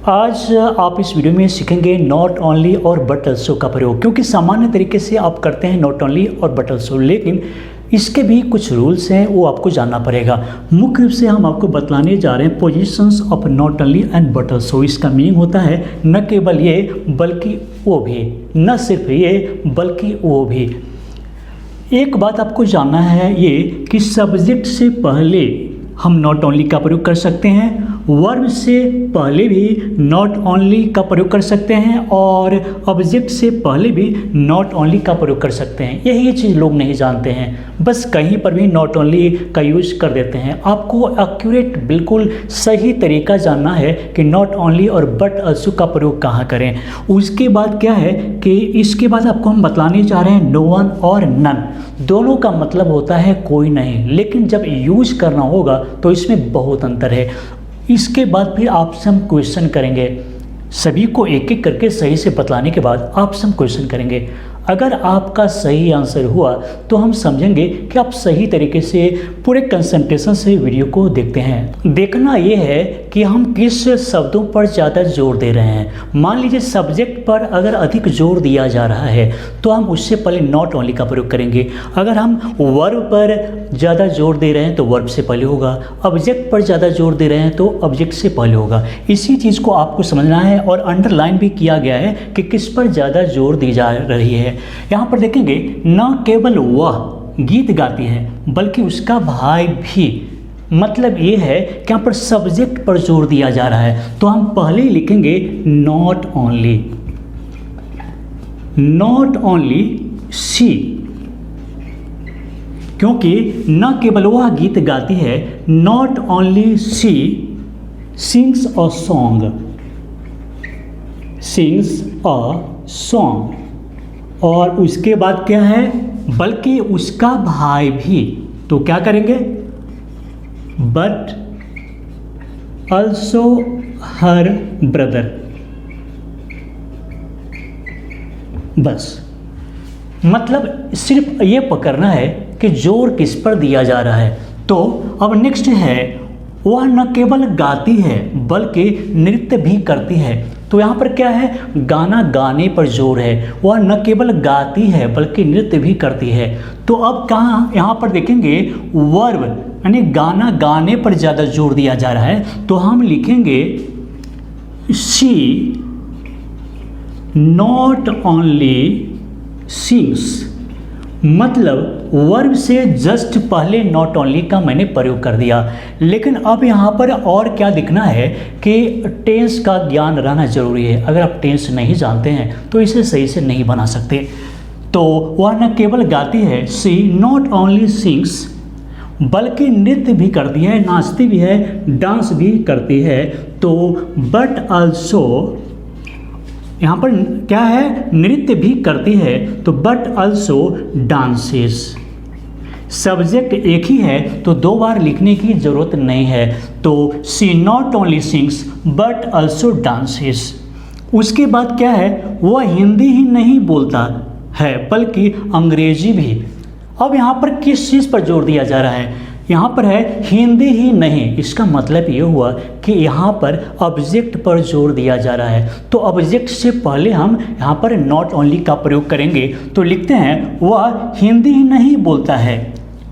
आज आप इस वीडियो में सीखेंगे नॉट ओनली और बट ऑल्सो का प्रयोग, क्योंकि सामान्य तरीके से आप करते हैं नॉट ओनली और बट ऑल्सो, लेकिन इसके भी कुछ रूल्स हैं, वो आपको जानना पड़ेगा। मुख्य रूप से हम आपको बतलाने जा रहे हैं positions of not only and but also. इसका मीनिंग होता है न केवल ये बल्कि वो भी, न सिर्फ ये बल्कि वो भी। एक बात आपको जानना है ये कि सब्जेक्ट से पहले हम नॉट ओनली का प्रयोग कर सकते हैं, वर्ब से पहले भी नॉट ओनली का प्रयोग कर सकते हैं और ऑब्जेक्ट से पहले भी नॉट ओनली का प्रयोग कर सकते हैं। यही चीज़ लोग नहीं जानते हैं, बस कहीं पर भी नॉट ओनली का यूज कर देते हैं। आपको एक्यूरेट बिल्कुल सही तरीका जानना है कि नॉट ओनली और बट ऑल्सो का प्रयोग कहाँ करें। उसके बाद क्या है कि इसके बाद आपको हम बतलाने जा रहे हैं नो वन और नन। दोनों का मतलब होता है कोई नहीं, लेकिन जब यूज करना होगा तो इसमें बहुत अंतर है। इसके बाद फिर आपसे हम क्वेश्चन करेंगे, सभी को एक एक करके सही से बतलाने के बाद आपसे हम क्वेश्चन करेंगे। अगर आपका सही आंसर हुआ तो हम समझेंगे कि आप सही तरीके से पूरे कंसंट्रेशन से वीडियो को देखते हैं। देखना ये है कि हम किस शब्दों पर ज़्यादा जोर दे रहे हैं। मान लीजिए सब्जेक्ट पर अगर अधिक जोर दिया जा रहा है तो हम उससे पहले नॉट ओनली का प्रयोग करेंगे। अगर हम वर्ब पर ज़्यादा जोर दे रहे हैं तो वर्ब से पहले होगा, ऑब्जेक्ट पर ज़्यादा जोर दे रहे हैं तो ऑब्जेक्ट से पहले होगा। इसी चीज़ को आपको समझना है और अंडरलाइन भी किया गया है कि किस पर ज़्यादा जोर दी जा रही है। यहाँ पर देखेंगे न केवल वह गीत गाती है बल्कि उसका भाई भी, मतलब ये है कि यहाँ पर सब्जेक्ट पर जोर दिया जा रहा है तो हम पहले ही लिखेंगे नॉट ओनली शी, क्योंकि न केवल वह गीत गाती है, not only she sings a song, और उसके बाद क्या है बल्कि उसका भाई भी, तो क्या करेंगे बट ऑल्सो हर ब्रदर। बस मतलब सिर्फ ये पकड़ना है कि जोर किस पर दिया जा रहा है। तो अब नेक्स्ट है वह न केवल गाती है बल्कि नृत्य भी करती है। तो यहाँ पर क्या है, गाना गाने पर जोर है, वह न केवल गाती है बल्कि नृत्य भी करती है। तो अब कहाँ यहाँ पर देखेंगे वर्ब यानी गाना गाने पर ज़्यादा जोर दिया जा रहा है तो हम लिखेंगे शी नॉट ओनली सिंग्स, मतलब वर्ब से जस्ट पहले नॉट ओनली का मैंने प्रयोग कर दिया। लेकिन अब यहाँ पर और क्या दिखना है कि टेंस का ज्ञान रहना जरूरी है। अगर आप टेंस नहीं जानते हैं तो इसे सही से नहीं बना सकते। तो वह न केवल गाती है, सी नॉट ओनली सिंग्स, बल्कि नृत्य भी करती है, नाचती भी है, डांस भी करती है। तो बट ऑल्सो यहाँ पर क्या है, नृत्य भी करती है, तो बट ऑल्सो डांसेस। सब्जेक्ट एक ही है तो दो बार लिखने की जरूरत नहीं है। तो she not only sings but also dances. उसके बाद क्या है, वह हिंदी ही नहीं बोलता है बल्कि अंग्रेजी भी। अब यहाँ पर किस चीज़ पर जोर दिया जा रहा है, यहाँ पर है हिंदी ही नहीं, इसका मतलब ये हुआ कि यहाँ पर ऑब्जेक्ट पर जोर दिया जा रहा है। तो ऑब्जेक्ट से पहले हम यहाँ पर नॉट ओनली का प्रयोग करेंगे। तो लिखते हैं वह हिंदी ही नहीं बोलता है,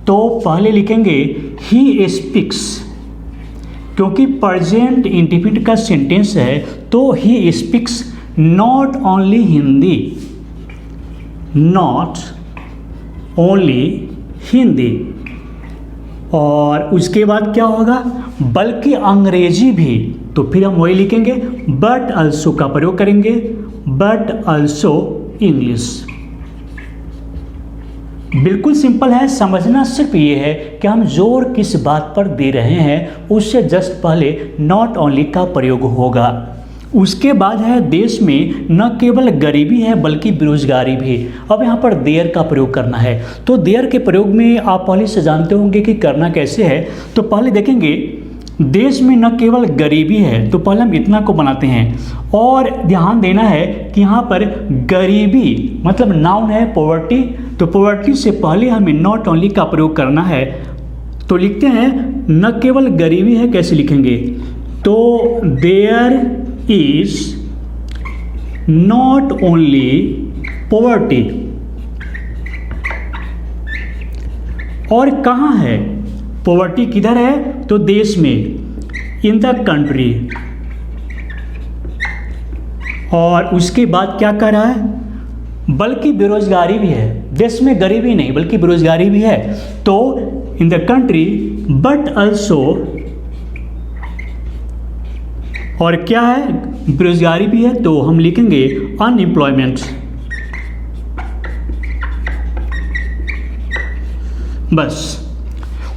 तो पहले लिखेंगे ही स्पीक्स, क्योंकि प्रेजेंट इंडिफिनिट का सेंटेंस है तो he speaks not only Hindi, not only Hindi. और उसके बाद क्या होगा, बल्कि अंग्रेजी भी, तो फिर हम वही लिखेंगे बट ऑल्सो का प्रयोग करेंगे, बट ऑल्सो इंग्लिश। बिल्कुल सिंपल है, समझना सिर्फ ये है कि हम जोर किस बात पर दे रहे हैं, उससे जस्ट पहले नॉट ओनली का प्रयोग होगा। उसके बाद है देश में न केवल गरीबी है बल्कि बेरोजगारी भी। अब यहाँ पर देयर का प्रयोग करना है, तो देयर के प्रयोग में आप पहले से जानते होंगे कि करना कैसे है। तो पहले देखेंगे देश में न केवल गरीबी है, तो पहले हम इतना को बनाते हैं और ध्यान देना है कि यहाँ पर गरीबी मतलब नाउन है पॉवर्टी, तो पॉवर्टी से पहले हमें नॉट ओनली का प्रयोग करना है। तो लिखते हैं न केवल गरीबी है, कैसे लिखेंगे, तो there is not only poverty. और कहाँ है पॉवर्टी, किधर है, तो देश में, इन द कंट्री। और उसके बाद क्या कह रहा है, बल्कि बेरोजगारी भी है, देश में गरीबी नहीं बल्कि बेरोजगारी भी है। तो in the country but also, और क्या है, बेरोजगारी भी है, तो हम लिखेंगे अनएम्प्लॉयमेंट। बस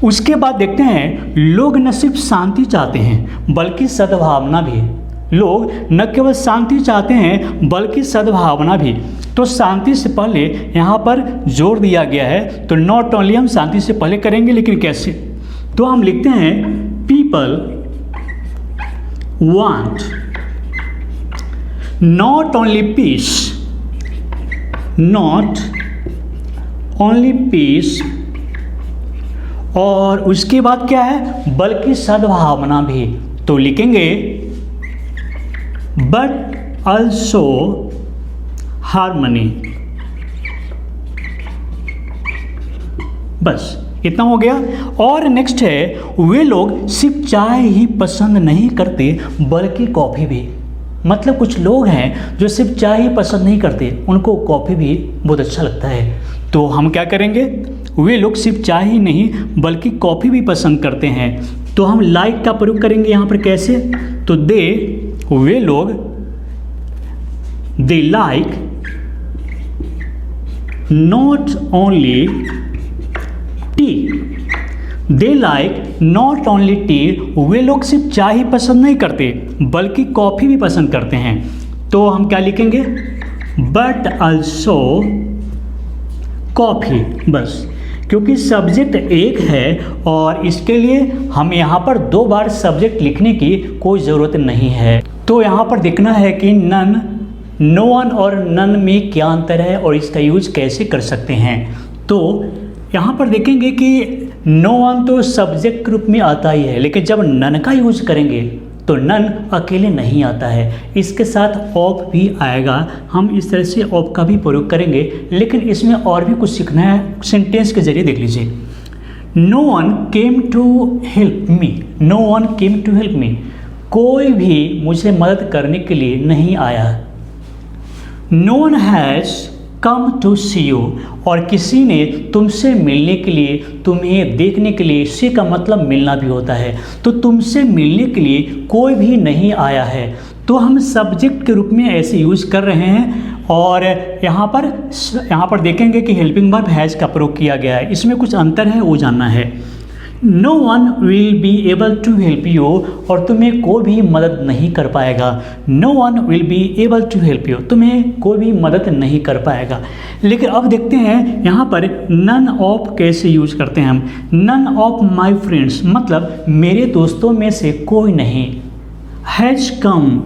उसके बाद देखते हैं, लोग न सिर्फ शांति चाहते हैं बल्कि सद्भावना भी। लोग न केवल शांति चाहते हैं बल्कि सद्भावना भी। तो शांति से पहले यहाँ पर जोर दिया गया है, तो नॉट ओनली हम शांति से पहले करेंगे, लेकिन कैसे, तो हम लिखते हैं people want not only peace, not only peace, और उसके बाद क्या है, बल्कि सद्भावना भी। तो लिखेंगे बट अल्सो हार्मनी। बस इतना हो गया। और नेक्स्ट है, वे लोग सिर्फ चाय ही पसंद नहीं करते बल्कि कॉफ़ी भी। मतलब कुछ लोग हैं जो सिर्फ चाय ही पसंद नहीं करते, उनको कॉफ़ी भी बहुत अच्छा लगता है। तो हम क्या करेंगे, वे लोग सिर्फ चाय ही नहीं बल्कि कॉफ़ी भी पसंद करते हैं। तो हम लाइक का प्रयोग करेंगे यहाँ पर, कैसे, तो वे लोग they like not only tea, they like not only tea, वे लोग सिर्फ चाय ही पसंद नहीं करते बल्कि कॉफ़ी भी पसंद करते हैं। तो हम क्या लिखेंगे, बट अल्सो कॉफ़ी। बस क्योंकि सब्जेक्ट एक है और इसके लिए हम यहाँ पर 2 बार सब्जेक्ट लिखने की कोई ज़रूरत नहीं है। तो यहाँ पर देखना है कि नन, नो वन और नन में क्या अंतर है और इसका यूज कैसे कर सकते हैं। तो यहाँ पर देखेंगे कि नो वन तो सब्जेक्ट के रूप में आता ही है, लेकिन जब नन का यूज करेंगे तो नन अकेले नहीं आता है, इसके साथ ऑफ भी आएगा। हम इस तरह से ऑफ का भी प्रयोग करेंगे, लेकिन इसमें और भी कुछ सीखना है। सेंटेंस के जरिए देख लीजिए, no one came to help me, no one came to help me, कोई भी मुझे मदद करने के लिए नहीं आया। No one has come to see you, और किसी ने तुमसे मिलने के लिए, तुम्हें देखने के लिए, सी का मतलब मिलना भी होता है, तो तुमसे मिलने के लिए कोई भी नहीं आया है। तो हम सब्जेक्ट के रूप में ऐसे यूज कर रहे हैं। और यहाँ पर देखेंगे कि हेल्पिंग वर्ब हैज़ का प्रयोग किया गया है, इसमें कुछ अंतर है वो जानना है। No one will be able to help you, और तुम्हें कोई भी मदद नहीं कर पाएगा। No one will be able to help you, तुम्हें कोई भी मदद नहीं कर पाएगा। लेकिन अब देखते हैं यहाँ पर नन ऑफ कैसे यूज करते हैं हम। नन ऑफ माई फ्रेंड्स मतलब मेरे दोस्तों में से कोई नहीं। हैज़ कम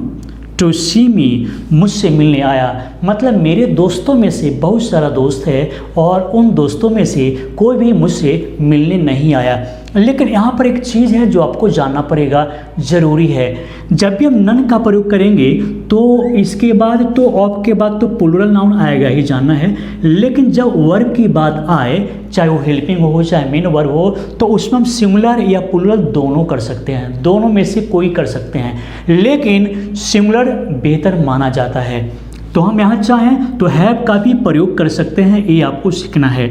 टू सी मी, मुझसे मिलने आया, मतलब मेरे दोस्तों में से बहुत सारा दोस्त है और उन दोस्तों में से कोई भी मुझसे मिलने नहीं आया। लेकिन यहाँ पर एक चीज़ है जो आपको जानना पड़ेगा, ज़रूरी है। जब भी हम नन का प्रयोग करेंगे तो इसके बाद तो ऑफ के बाद तो प्लूरल नाउन आएगा ही, जानना है। लेकिन जब वर्ब की बात आए, चाहे वो हेल्पिंग हो चाहे मेन वर्ब हो, तो उसमें हम सिंगुलर या प्लूरल दोनों कर सकते हैं, दोनों में से कोई कर सकते हैं, लेकिन सिंगुलर बेहतर माना जाता है। तो हम यहाँ चाहें तो हैव का भी प्रयोग कर सकते हैं, ये आपको सीखना है।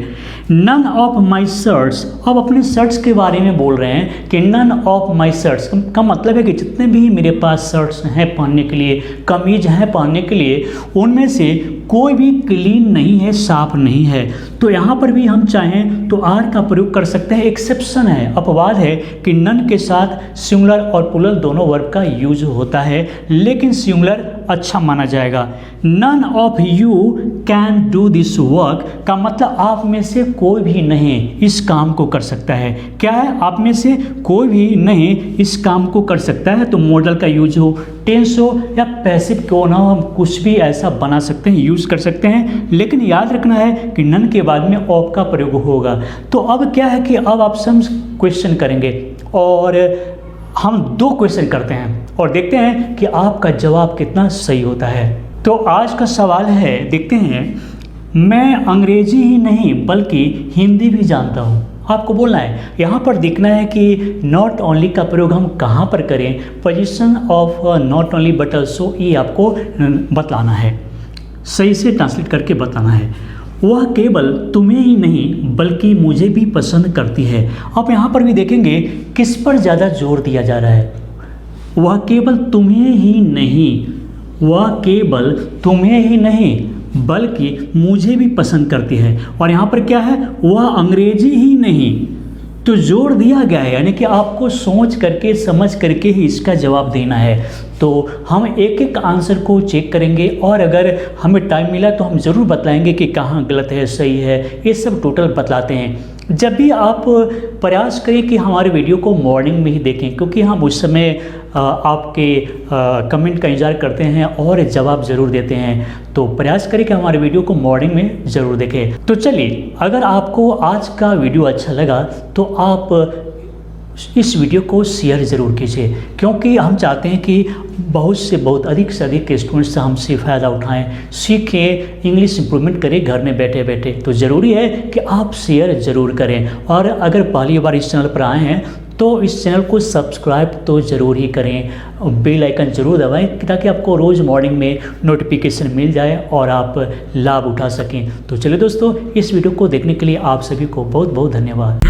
नन ऑफ माई शर्ट्स, अब अपने शर्ट्स के बारे में बोल रहे हैं कि नन ऑफ माई शर्ट्स का मतलब है कि जितने भी मेरे पास शर्ट्स हैं पहनने के लिए, कमीज हैं पहनने के लिए, उनमें से कोई भी क्लीन नहीं है, साफ नहीं है। तो यहाँ पर भी हम चाहें तो आर का प्रयोग कर सकते हैं। एक्सेप्शन है, अपवाद है कि नन के साथ सिंगुलर और प्लूरल दोनों वर्ब का यूज होता है, लेकिन सिंगुलर अच्छा माना जाएगा। None of you can do this work का मतलब आप में से कोई भी नहीं इस काम को कर सकता है। क्या है, आप में से कोई भी नहीं इस काम को कर सकता है। तो मॉडल का यूज हो, टेंस हो या पैसिव क्यों ना हो, हम कुछ भी ऐसा बना सकते हैं, यूज कर सकते हैं। लेकिन याद रखना है कि नन के बाद में ऑफ का प्रयोग होगा। तो अब क्या है कि अब आप सम क्वेश्चन करेंगे और हम 2 क्वेश्चन करते हैं और देखते हैं कि आपका जवाब कितना सही होता है। तो आज का सवाल है, देखते हैं, मैं अंग्रेजी ही नहीं बल्कि हिंदी भी जानता हूँ। आपको बोलना है, यहाँ पर देखना है कि नॉट ओनली का प्रयोग हम कहाँ पर करें, position of not only but also, ये आपको बतलाना है, सही से ट्रांसलेट करके बताना है। वह केवल तुम्हें ही नहीं बल्कि मुझे भी पसंद करती है। आप यहाँ पर भी देखेंगे किस पर ज़्यादा जोर दिया जा रहा है। वह केवल तुम्हें ही नहीं, वह केवल तुम्हें ही नहीं बल्कि मुझे भी पसंद करती है। और यहाँ पर क्या है, वह अंग्रेजी ही नहीं, तो जोर दिया गया है, यानी कि आपको सोच करके समझ करके ही इसका जवाब देना है। तो हम एक एक आंसर को चेक करेंगे और अगर हमें टाइम मिला तो हम ज़रूर बतलाएंगे कि कहाँ गलत है सही है, ये सब टोटल बतलाते हैं। जब भी आप प्रयास करें कि हमारे वीडियो को मॉर्निंग में ही देखें, क्योंकि हम उस समय आपके कमेंट का इंतज़ार करते हैं और जवाब ज़रूर देते हैं। तो प्रयास करें कि हमारे वीडियो को मॉर्निंग में ज़रूर देखें। तो चलिए, अगर आपको आज का वीडियो अच्छा लगा तो आप इस वीडियो को शेयर ज़रूर कीजिए, क्योंकि हम चाहते हैं कि बहुत से अधिक स्टूडेंट्स हमसे फ़ायदा उठाएं, सीखें, इंग्लिश इंप्रूवमेंट करें घर में बैठे बैठे। तो ज़रूरी है कि आप शेयर ज़रूर करें। और अगर पहली बार इस चैनल पर आए हैं तो इस चैनल को सब्सक्राइब तो ज़रूर ही करें, बेल आइकन ज़रूर दबाएं ताकि आपको रोज़ मॉर्निंग में नोटिफिकेशन मिल जाए और आप लाभ उठा सकें। तो चलिए दोस्तों, इस वीडियो को देखने के लिए आप सभी को बहुत बहुत धन्यवाद।